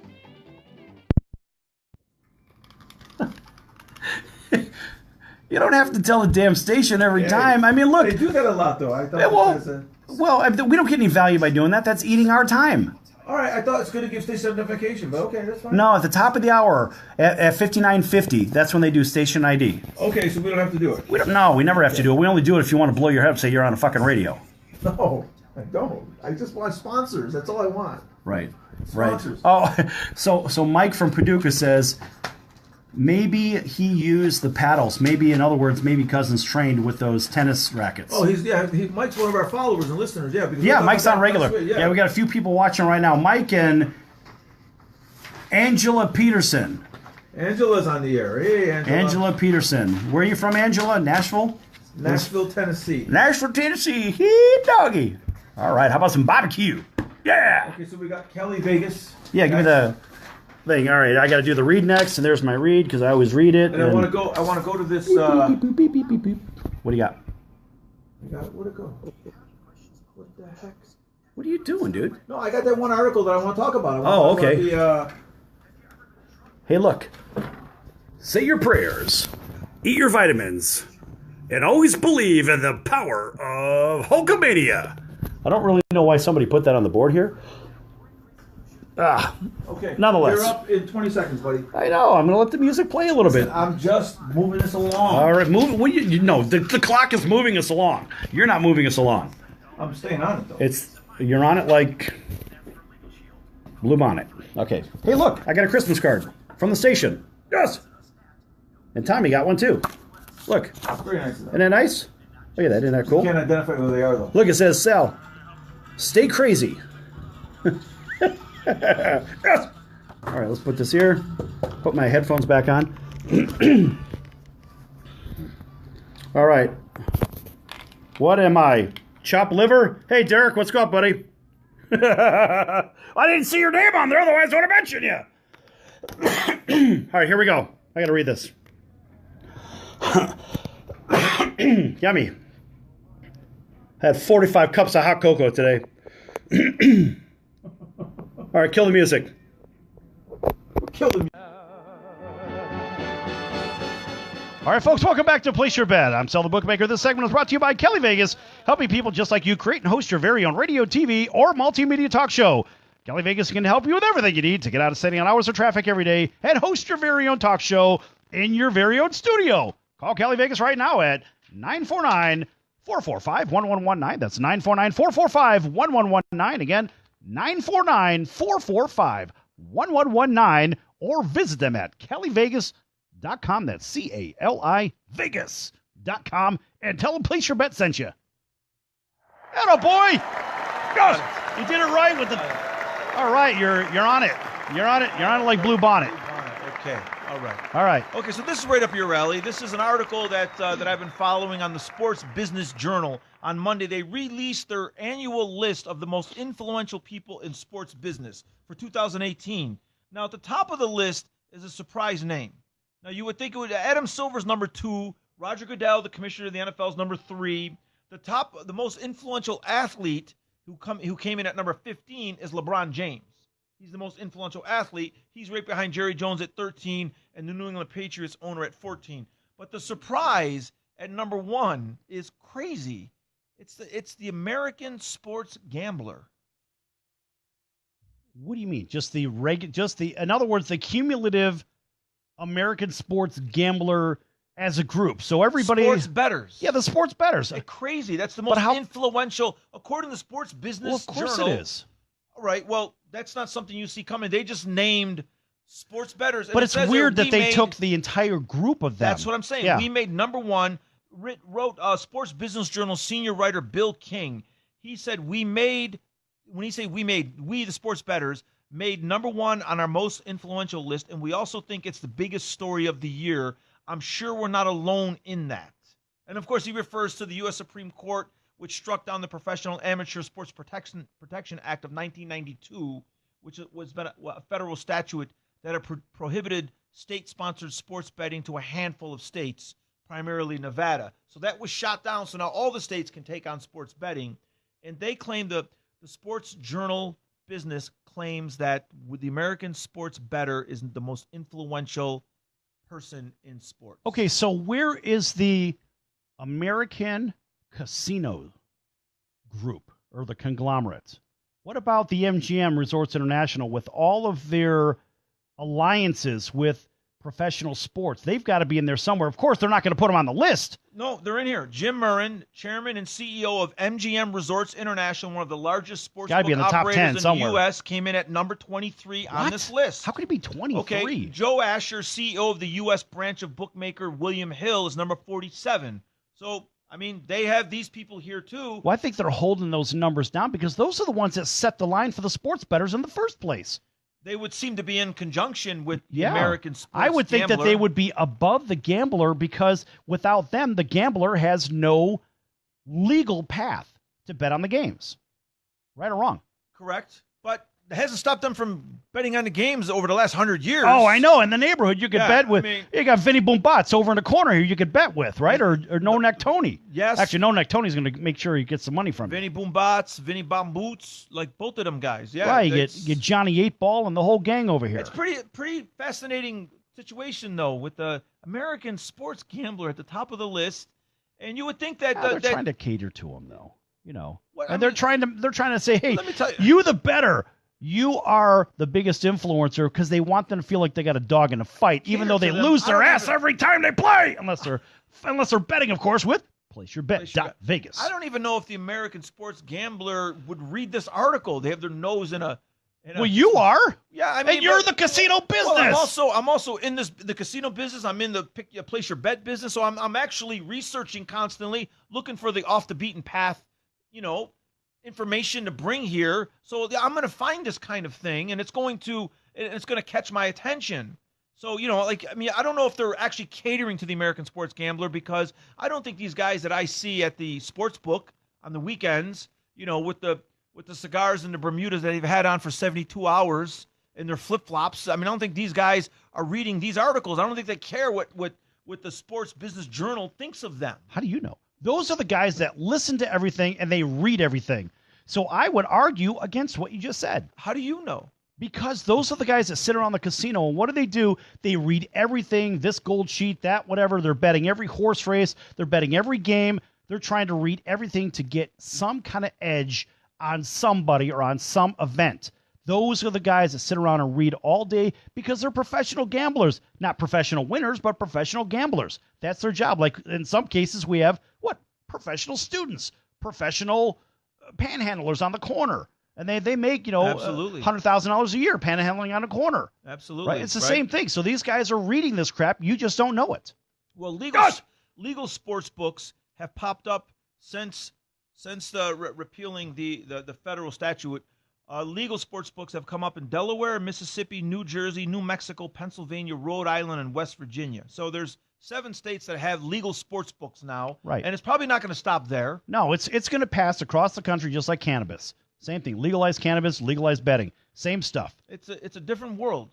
You don't have to tell the damn station every time. I mean, look. They do that a lot, though. I thought. Yeah, we don't get any value by doing that. That's eating our time. All right, I thought it's good to give station identification, but okay, that's fine. No, at the top of the hour, at 59:50, that's when they do station ID. Okay, so we don't have to do it. We never have to do it. We only do it if you want to blow your head up, say you're on a fucking radio. No, I don't. I just want sponsors. That's all I want. Right. Sponsors. Right. Oh, so Mike from Paducah says maybe he used the paddles. Maybe, in other words, maybe Cousins trained with those tennis rackets. Oh, Mike's one of our followers and listeners. Yeah, because we Yeah, talked Mike's about on that regular. last week, Yeah, we got a few people watching right now. Mike and Angela Peterson. Angela's on the air. Hey, Angela Peterson. Where are you from, Angela? Nashville? Nashville, Tennessee. Nashville, Tennessee. Hey, doggy. All right, how about some barbecue? Yeah. Okay, so we got Kelly Vegas. Yeah, give me the thing. All right, I got to do the read next, and there's my read because I always read it. And I want to go. I want to go to this. Beep, beep, beep, beep, beep. What do you got? Where'd it go? What the heck? What are you doing, dude? No, I got that one article that I want to talk about. Okay. Hey, look. Say your prayers, eat your vitamins, and always believe in the power of Hulkamania. I don't really know why somebody put that on the board here. Okay. Nonetheless. You're up in 20 seconds, buddy. I know. I'm going to let the music play a little bit. I'm just moving this along. All right, move. What you no, the clock is moving us along. You're not moving us along. I'm staying on it, though. You're on it like Blue Bonnet. Okay. Hey, look, I got a Christmas card from the station. Yes. And Tommy got one too. Look. Very nice. Isn't that nice? Look at that. Isn't that cool? Can't identify who they are, though. Look, it says Sal. Stay crazy. Yes. All right, let's put this here. Put my headphones back on. All right. What am I? Chopped liver? Hey, Derek, what's up, buddy? I didn't see your name on there, otherwise I would have mentioned you. All right, here we go. I got to read this. Yummy. Had 45 cups of hot cocoa today. All right, kill the music. Kill them. All right, folks, welcome back to Place Your Bet. I'm Sal the Bookmaker. This segment is brought to you by Kelly Vegas, helping people just like you create and host your very own radio, TV, or multimedia talk show. Kelly Vegas can help you with everything you need to get out of sitting on hours of traffic every day and host your very own talk show in your very own studio. Call Kelly Vegas right now at 949-445-1119. That's 949-445-1119. Again, 949-445-1119. Or visit them at kellyvegas.com. That's C-A-L-I Vegas.com. And tell them Place Your Bet sent you. Atta boy! Yes, you did it right with the... All right, you're on it. You're on it. You're on it like Blue Bonnet. Okay. All right. All right. Okay, so this is right up your alley. This is an article that I've been following on the Sports Business Journal. On Monday, they released their annual list of the most influential people in sports business for 2018. Now, at the top of the list is a surprise name. Now, you would think it would Adam Silver's number 2, Roger Goodell, the commissioner of the NFL, is number 3. The most influential athlete who came in at number 15 is LeBron James. He's the most influential athlete. He's right behind Jerry Jones at 13 and the New England Patriots owner at 14. But the surprise at number 1 is crazy. It's the American sports gambler. What do you mean? In other words, the cumulative American sports gambler as a group. So everybody Sports bettors. Yeah, the sports bettors. Crazy. That's the most influential, according to the Sports Business Journal. Of course it is. All right. Well, that's not something you see coming. They just named sports bettors. But it's weird that they took the entire group of them. That's what I'm saying. Yeah. We made number 1. Wrote Sports Business Journal senior writer Bill King. He said we, the sports bettors, made number 1 on our most influential list, and we also think it's the biggest story of the year. I'm sure we're not alone in that. And, of course, he refers to the U.S. Supreme Court, which struck down the Professional Amateur Sports Protection Act of 1992, which was a federal statute that prohibited state-sponsored sports betting to a handful of states, primarily Nevada. So that was shot down, so now all the states can take on sports betting. And they claim the Sports Journal business claims that the American sports bettor is the most influential person in sports. Okay, so where is the American Casino Group or the conglomerate? What about the MGM Resorts International with all of their alliances with professional sports? They've got to be in there somewhere. Of course, they're not going to put them on the list. No, they're in here. Jim Murren, chairman and CEO of MGM Resorts International, one of the largest sports operators in the U.S., came in at number 23 on this list. How could it be 23? Okay, Joe Asher, CEO of the U.S. branch of bookmaker William Hill, is number 47. So, I mean, they have these people here, too. Well, I think they're holding those numbers down because those are the ones that set the line for the sports bettors in the first place. They would seem to be in conjunction with the American sports I would think gambler. that they would be above the gambler because without them, the gambler has no legal path to bet on the games. Right or wrong? Correct. But it hasn't stopped them from betting on the games over the last 100 years. Oh, I know. In the neighborhood, you could Yeah, bet with. I mean- You got Vinny Boombots over in the corner here. You could bet with, right? Or No Neck Tony. Yes. Actually, No Neck Tony's going to make sure he gets some money from you. Vinny Boombots, Vinny Bomb Boots, like both of them guys. Yeah. Right, you that's- get Johnny 8-Ball and the whole gang over here. It's pretty fascinating situation though, with the American sports gambler at the top of the list, and you would think that they're that trying to cater to him, though. You know, What- and I they're mean- trying to say, hey, Let me tell you- you the better. You are the biggest influencer because they want them to feel like they got a dog in a fight, even though they to them. lose I their don't ass even- every time they play, unless they're betting, of course, with Place Your Bet. Place Your Bet. Vegas. I don't even know if the American sports gambler would read this article. They have their nose in a. Well, you are. Yeah, I mean, And you're but- the casino business. Well, I'm also in the casino business. I'm in the place your bet business. So I'm actually researching constantly, looking for the off the beaten path, information to bring here. So I'm going to find this kind of thing, and it's going to catch my attention. So I don't know if they're actually catering to the American sports gambler, because I don't think these guys that I see at the sports book on the weekends, with the cigars and the Bermudas that they've had on for 72 hours and their flip-flops. I mean, I don't think these guys are reading these articles. I don't think they care what the Sports Business Journal thinks of them. How do you know? Those are the guys that listen to everything and they read everything. So I would argue against what you just said. How do you know? Because those are the guys that sit around the casino, and what do? They read everything, this gold sheet, that, whatever. They're betting every horse race. They're betting every game. They're trying to read everything to get some kind of edge on somebody or on some event. Those are the guys that sit around and read all day because they're professional gamblers. Not professional winners, but professional gamblers. That's their job. Like in some cases, we have, professional students, professional panhandlers on the corner. And they make, Absolutely. $100,000 a year panhandling on a corner. Absolutely. Right? It's the same thing. So these guys are reading this crap. You just don't know it. Well, legal sports books have popped up since repealing the federal statute. Legal sports books have come up in Delaware, Mississippi, New Jersey, New Mexico, Pennsylvania, Rhode Island, and West Virginia. So there's 7 states that have legal sports books now. Right. And it's probably not going to stop there. No, it's going to pass across the country just like cannabis. Same thing. Legalize cannabis, legalize betting. Same stuff. It's a different world.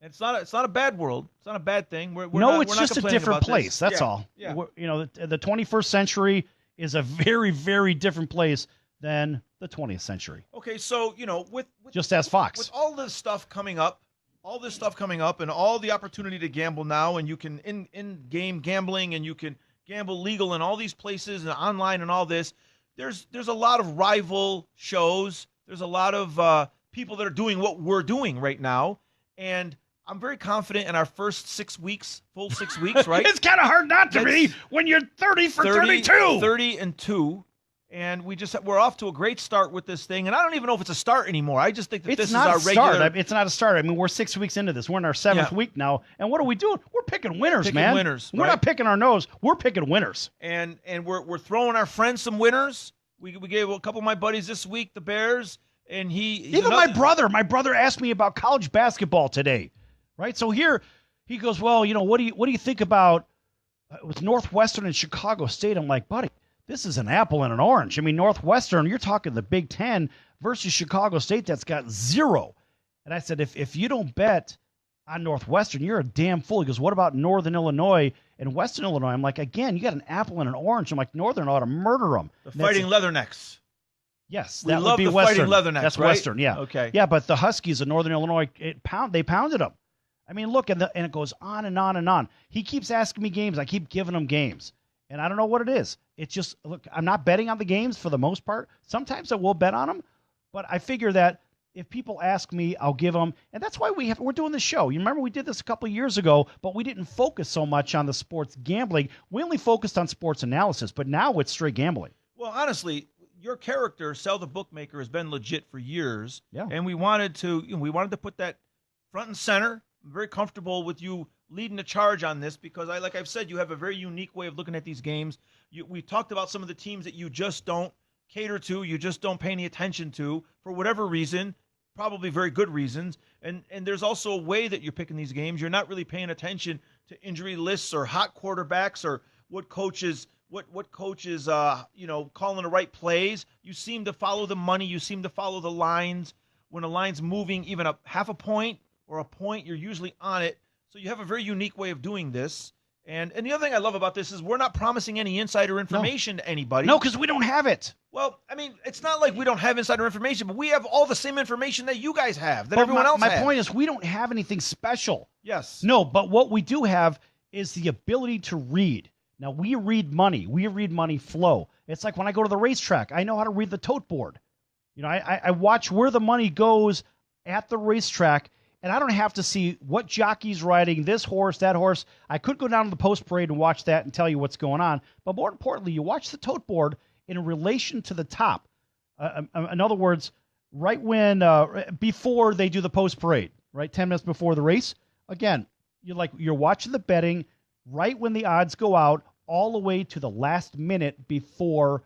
And it's not a bad world. It's not a bad thing. We're No, not, it's we're not just a complaining different about this. place. That's Yeah, all. Yeah. The 21st century is a very, very different place than the 20th century. Okay, so with Just ask Fox. with all this stuff coming up, and all the opportunity to gamble now, and you can in-game gambling, and you can gamble legal in all these places and online and all this. There's a lot of rival shows. There's a lot of people that are doing what we're doing right now, and I'm very confident in our first 6 weeks, full 6 weeks, right? It's kind of hard not to be That's- when you're 30 for 32. 30-2. And we're off to a great start with this thing. And I don't even know if it's a start anymore. I just think that It's this not is our a start. regular. It's not a start. I mean, we're 6 weeks into this. We're in our 7th Yeah. week now. And what are we doing? We're picking winners, Picking man. winners, We're right? not picking our nose. We're picking winners. And we're throwing our friends some winners. We gave a couple of my buddies this week the Bears, and he's Even my brother asked me about college basketball today, right? So here he goes, well, what do you think about with Northwestern and Chicago State? I'm like, buddy, this is an apple and an orange. I mean, Northwestern, you're talking the Big Ten versus Chicago State that's got 0. And I said, if you don't bet on Northwestern, you're a damn fool. He goes, what about Northern Illinois and Western Illinois? I'm like, again, you got an apple and an orange. I'm like, Northern ought to murder them. the Fighting Leathernecks. Yes, We that love would be the Western. Fighting Leathernecks, That's right? Western, yeah. Okay. Yeah, but the Huskies of Northern Illinois, they pounded them. I mean, look, and it goes on and on and on. He keeps asking me games. I keep giving him games. And I don't know what it is. It's just, look, I'm not betting on the games for the most part. Sometimes I will bet on them, but I figure that if people ask me, I'll give them. And that's why we're doing the show. You remember we did this a couple of years ago, but we didn't focus so much on the sports gambling. We only focused on sports analysis, but now it's straight gambling. Well, honestly, your character, Sell the Bookmaker, has been legit for years. Yeah. And we wanted to put that front and center. I'm very comfortable with you leading the charge on this because, like I've said, you have a very unique way of looking at these games. We talked about some of the teams that you just don't cater to, you just don't pay any attention to for whatever reason, probably very good reasons. And there's also a way that you're picking these games. You're not really paying attention to injury lists or hot quarterbacks or what coaches what coach is calling the right plays. You seem to follow the money. You seem to follow the lines. When a line's moving even a half a point or a point, you're usually on it. So you have a very unique way of doing this. And the other thing I love about this is we're not promising any insider information to anybody. No, because we don't have it. Well, I mean, it's not like we don't have insider information, but we have all the same information that you guys have, that But everyone else my has. point is we don't have anything special. Yes. No, but what we do have is the ability to read. Now, we read money. We read money flow. It's like when I go to the racetrack, I know how to read the tote board. You know, I watch where the money goes at the racetrack, and I don't have to see what jockey's riding, this horse, that horse. I could go down to the post parade and watch that and tell you what's going on. But more importantly, you watch the tote board in relation to the top. In other words, right when before they do the post parade, right, 10 minutes before the race, again, you're watching the betting right when the odds go out, all the way to the last minute before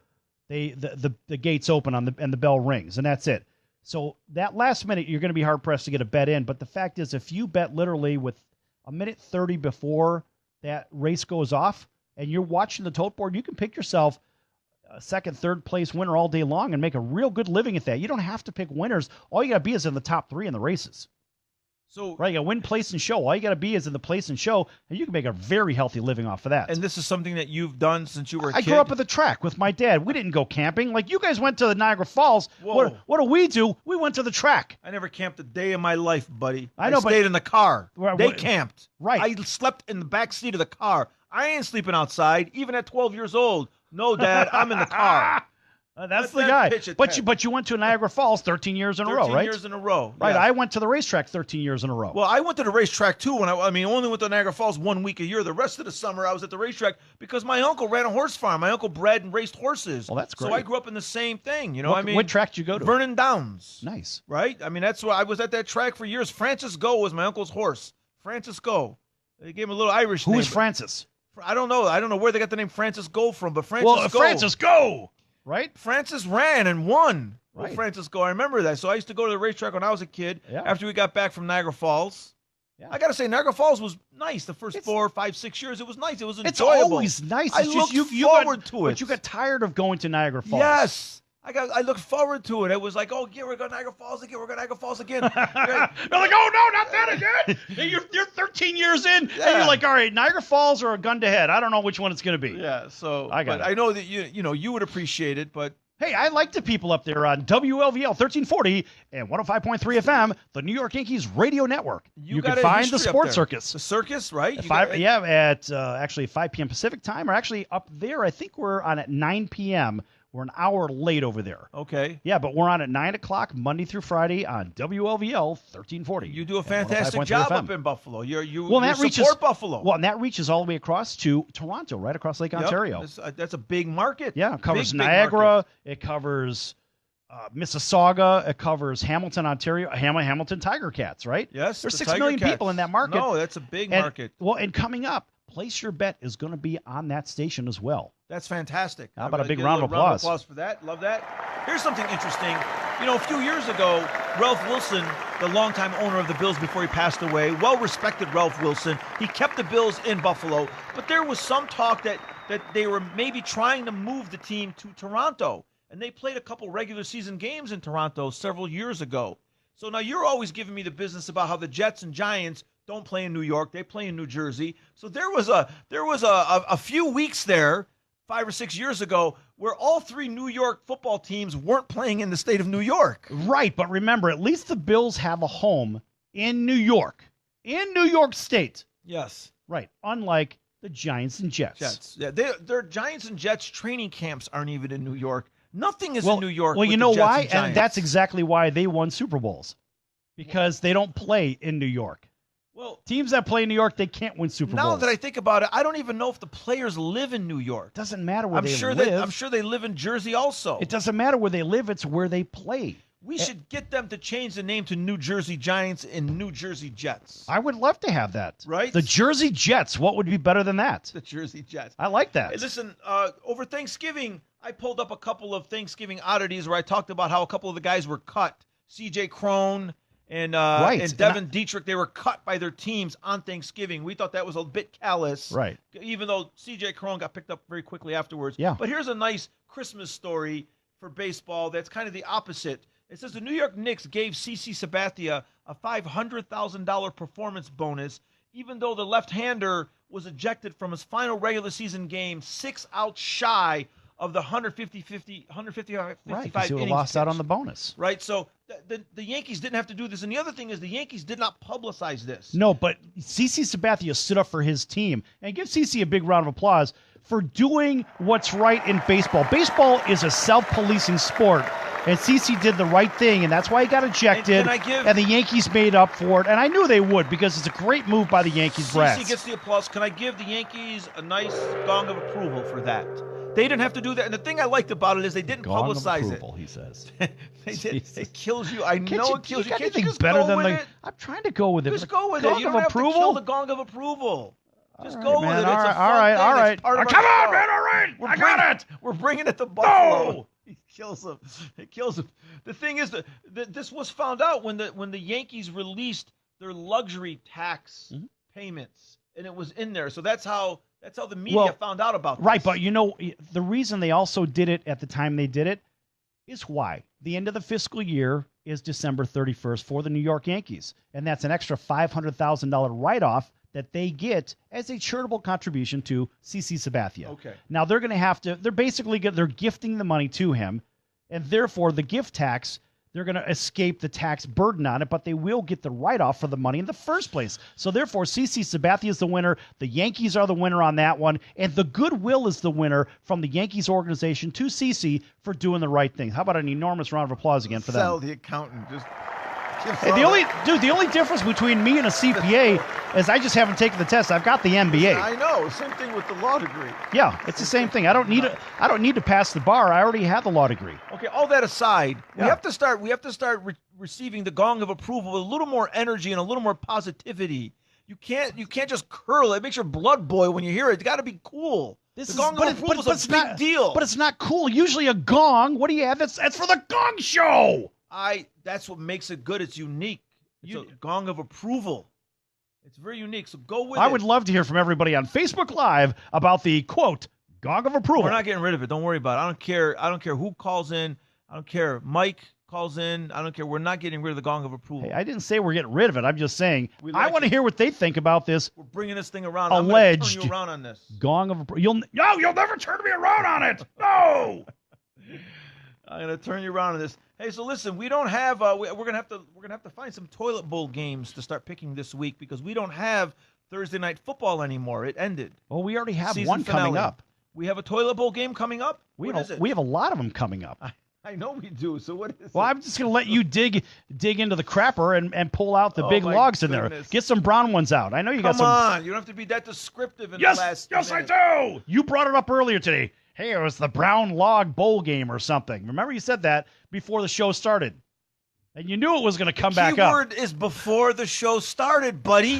the gates open and the bell rings, and that's it. So that last minute, you're going to be hard pressed to get a bet in. But the fact is, if you bet literally with a minute 30 before that race goes off, and you're watching the tote board, you can pick yourself a second, third place winner all day long and make a real good living at that. You don't have to pick winners. All you got to be is in the top 3 in the races. So Right, you got to win, place, and show. All you got to be is in the place and show, and you can make a very healthy living off of that. and this is something that you've done since you were a I kid. grew up at the track with my dad. We didn't go camping. Like you guys went to the Niagara Falls. Whoa. What do we do? We went to the track. I never camped a day in my life, buddy. I know, but- stayed in the car. Well, They what- camped. Right. I slept in the back seat of the car. I ain't sleeping outside, even at 12 years old. No, Dad, I'm in the car. That's Let the them guy. pitch it But then. you went to Niagara Falls 13 years in a row, 13 right? years in a row. Right. yes. I went to the racetrack 13 years in a row. Well, I went to the racetrack too. When I only went to Niagara Falls 1 week a year. The rest of the summer, I was at the racetrack because my uncle ran a horse farm. My uncle bred and raced horses. Well, that's So great. I grew up in the same thing. You know, what track did you go to? Vernon Downs. Nice. Right? I mean, that's why I was at that track for years. Francis Go was my uncle's horse. Francis Go. They gave him a little Irish Who name. is Francis? I don't know. I don't know where they got the name Francis Go from, but Francis Go. Francis, go! Right? Francis ran and won. Right. Well, Francis Go. I remember that. So I used to go to the racetrack when I was a kid. Yeah. After we got back from Niagara Falls. Yeah. I got to say, Niagara Falls was nice. The first 4, 5, 6 years, it was nice. It was It's enjoyable. always nice. I It's looked just forward to it. But you got tired of going to Niagara Falls. Yes. I looked forward to it. It was like, oh, yeah, we're going to Niagara Falls again. We're going to Niagara Falls again. They're like, oh, no, not that again. Hey, you're 13 years in, and Yeah. you're like, all right, Niagara Falls or a gun to head. I don't know which one it's going to be. Yeah, so I got but it. I know that you would appreciate it, but Hey, I like the people up there on WLVL 1340 and 105.3 FM, the New York Yankees radio network. You got can a find the history up Sports there. Circus. The circus, right? At You five, got- yeah, at actually 5 p.m. Pacific time, or actually up there, I think we're on at 9 p.m. We're an hour late over there. Okay. Yeah, but we're on at 9 o'clock Monday through Friday on WLVL 1340. You do a and fantastic 105.3 job FM. up in Buffalo. You Well, that you reaches support Buffalo. Well, and that reaches all the way across to Toronto, right across Lake Yep. Ontario. That's a big market. Yeah, it covers Big, big Niagara. market. It covers Mississauga. It covers Hamilton, Ontario. Hamilton Tiger Cats, right? Yes. There's the 6 Tiger million Cats. people in that market. No, that's a big And- market. Well, and coming up, Place Your Bet is going to be on that station as well. That's fantastic. How about a big Give round of little applause? for that. Love that. Here's something interesting. A few years ago, Ralph Wilson, the longtime owner of the Bills before he passed away, well-respected Ralph Wilson, he kept the Bills in Buffalo, but there was some talk that they were maybe trying to move the team to Toronto, and they played a couple regular season games in Toronto several years ago. So now you're always giving me the business about how the Jets and Giants don't play in New York, they play in New Jersey. So there was a few weeks there, 5 or 6 years ago, where all 3 New York football teams weren't playing in the state of New York. Right, but remember, at least the Bills have a home in New York State. Yes. Right, unlike the Giants and Jets. Jets. Yeah, their Giants and Jets training camps aren't even in New York. Nothing is Well, in New York. Well, with you the know Jets why? And, Giants. And that's exactly why they won Super Bowls. Because they don't play in New York. Well, Teams that play in New York, they can't win Super now Bowls. that I think about it, I don't even know if the players live in New York. Doesn't matter where I'm they sure live. I'm sure they live in Jersey also. It doesn't matter where they live. It's where they play. We should get them to change the name to New Jersey Giants and New Jersey Jets. I would love to have that. Right? The Jersey Jets. What would be better than that? The Jersey Jets. I like that. Hey, listen, over Thanksgiving, I pulled up a couple of Thanksgiving oddities where I talked about how a couple of the guys were cut. C.J. Crone and Right. and Devin Dietrich, they were cut by their teams on Thanksgiving. We thought that was a bit callous. Right. Even though C.J. Cron got picked up very quickly afterwards. Yeah. But here's a nice Christmas story for baseball that's kind of the opposite. It says the New York Knicks gave CC Sabathia a $500,000 performance bonus, even though the left-hander was ejected from his final regular season game 6 outs shy of the 155 Right, because he would have lost out on the bonus. Right, so the Yankees didn't have to do this. And the other thing is the Yankees did not publicize this. No, but CC Sabathia stood up for his team. And give CC a big round of applause for doing what's right in baseball. Baseball is a self-policing sport. And CC did the right thing, and that's why he got ejected. And the Yankees made up for it. And I knew they would because it's a great move by the Yankees brass. CC gets the applause. Can I give the Yankees a nice gong of approval for that? They didn't have to do that. And the thing I liked about it is they didn't gong publicize of approval, it. He says. They did. It kills you. I know it kills you. Can't Can't you you think just better go than with the? it? I'm trying to go with it. Just go with gong it. You of don't have approval? to kill the gong of approval. Just All go right, with it. man. It's a fun All right. thing. It's part of Come our on, show. man. All right. I got it. We're bringing it to Buffalo. No! He kills him. It kills him. The thing is that this was found out when the Yankees released their luxury tax payments, and it was in there. So that's how the media found out about this. Right, but you know, the reason they also did it at the time they did it is why. The end of the fiscal year is December 31st for the New York Yankees, and that's an extra $500,000 write-off that they get as a charitable contribution to CC Sabathia. Okay. Now they're going to have to, they're gifting the money to him, and therefore the gift tax, they're going to escape the tax burden on it, but they will get the write-off for the money in the first place. So therefore, CC Sabathia is the winner. The Yankees are the winner on that one, and the goodwill is the winner from the Yankees organization to CC for doing the right thing. How about an enormous round of applause again for Sell them? the accountant. Just Hey, the only difference between me and a CPA is I just haven't taken the test. I've got the MBA. I know. Same thing with the law degree. Yeah, it's the same thing. I don't need to pass the bar. I already have the law degree. Okay, all that aside, we Yeah. have to start receiving the gong of approval with a little more energy and a little more positivity. You can't just curl it. It makes your blood boil when you hear it. It's got to be cool. The gong of approval is a big deal. But it's not cool. Usually a gong, what do you have? That's for the gong show. That's what makes it good. It's unique. It's a gong of approval. It's very unique. So go with it. I would love to hear from everybody on Facebook Live about the quote gong of approval. We're not getting rid of it. Don't worry about it. I don't care who calls in. I don't care. Mike calls in. I don't care. We're not getting rid of the gong of approval. Hey, I didn't say we're getting rid of it. I'm just saying I want to hear what they think about this. We're bringing this thing around. Alleged I'm going to turn you around on this. Gong of approval. You'll never turn me around on it. No. I'm going to turn you around on this. Hey, so listen, we don't have. We're gonna have to find some toilet bowl games to start picking this week because we don't have Thursday night football anymore. It ended. Well, we already have Season one coming finale. up. We have a toilet bowl game coming up. What is it? We have a lot of them coming up. I know we do. So what is Well, it? I'm just going to let you dig into the crapper and pull out the Oh, big my logs in there. goodness. Get some brown ones out. I know you got Come some. on, you don't have to be that descriptive in Yes, the last yes, minute. I do. You brought it up earlier today. Hey, it was the brown log bowl game or something. Remember you said that before the show started. And you knew it was going to come back up. Keyword is before the show started, buddy.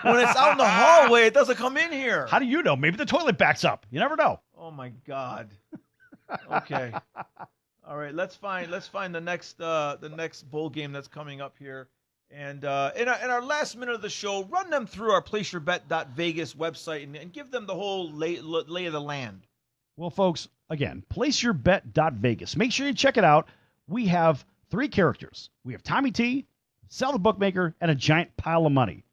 When it's out in the hallway, it doesn't come in here. How do you know? Maybe the toilet backs up. You never know. Oh my God. Okay. All right. Let's find the next bowl game that's coming up here, and in our last minute of the show, run them through our placeyourbet.vegas website and give them the whole lay of the land. Well, folks, again, placeyourbet.vegas. Make sure you check it out. We have 3 characters. We have Tommy T, Sell the Bookmaker, and a giant pile of money.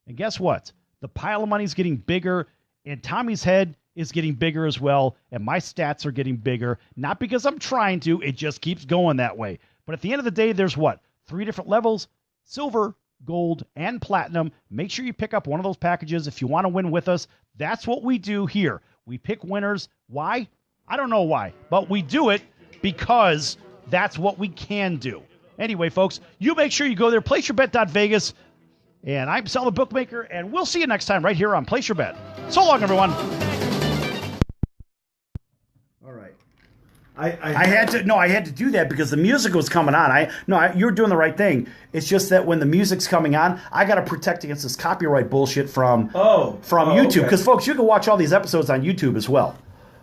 And guess what? The pile of money is getting bigger, and Tommy's head is getting bigger as well, and my stats are getting bigger. Not because I'm trying to, it just keeps going that way. But at the end of the day, there's what? 3 different levels: silver, gold, and platinum. Make sure you pick up one of those packages if you want to win with us. That's what we do here. We pick winners. Why? I don't know why, but we do it because that's what we can do. Anyway, folks, you make sure you go there, placeyourbet.vegas, and I'm Sal the Bookmaker, and we'll see you next time right here on Place Your Bet. So long, everyone. All right. I had to do that because the music was coming on. You were doing the right thing. It's just that when the music's coming on, I got to protect against this copyright bullshit from YouTube. okay. Because folks, you can watch all these episodes on YouTube as well.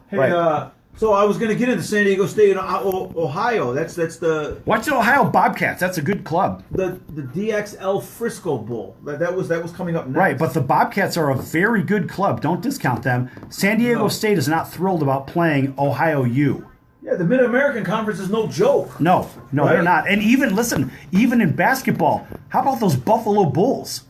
Hey, right. So I was going to get into San Diego State and Ohio. That's the Watch the Ohio Bobcats. That's a good club. the DXL Frisco Bowl. That was coming up next. Right, but the Bobcats are a very good club. Don't discount them. San Diego State is not thrilled about playing Ohio U. Yeah, the Mid-American Conference is no joke. No, Right? they're not. And even in basketball, how about those Buffalo Bulls?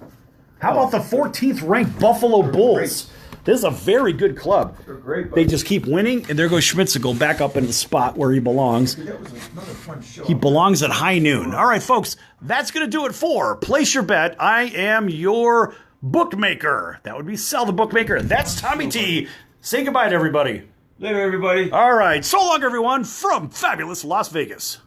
How about the 14th ranked Buffalo Bulls? This is a very good club. They're great. They just keep winning, and there goes Schmitzigal back up in the spot where he belongs. That was another fun show. He belongs at high noon. All right, folks, that's going to do it for Place Your Bet. I am your bookmaker. That would be Sell the Bookmaker. That's Tommy T. Say goodbye to everybody. Later, everybody. All right, so long, everyone, from fabulous Las Vegas.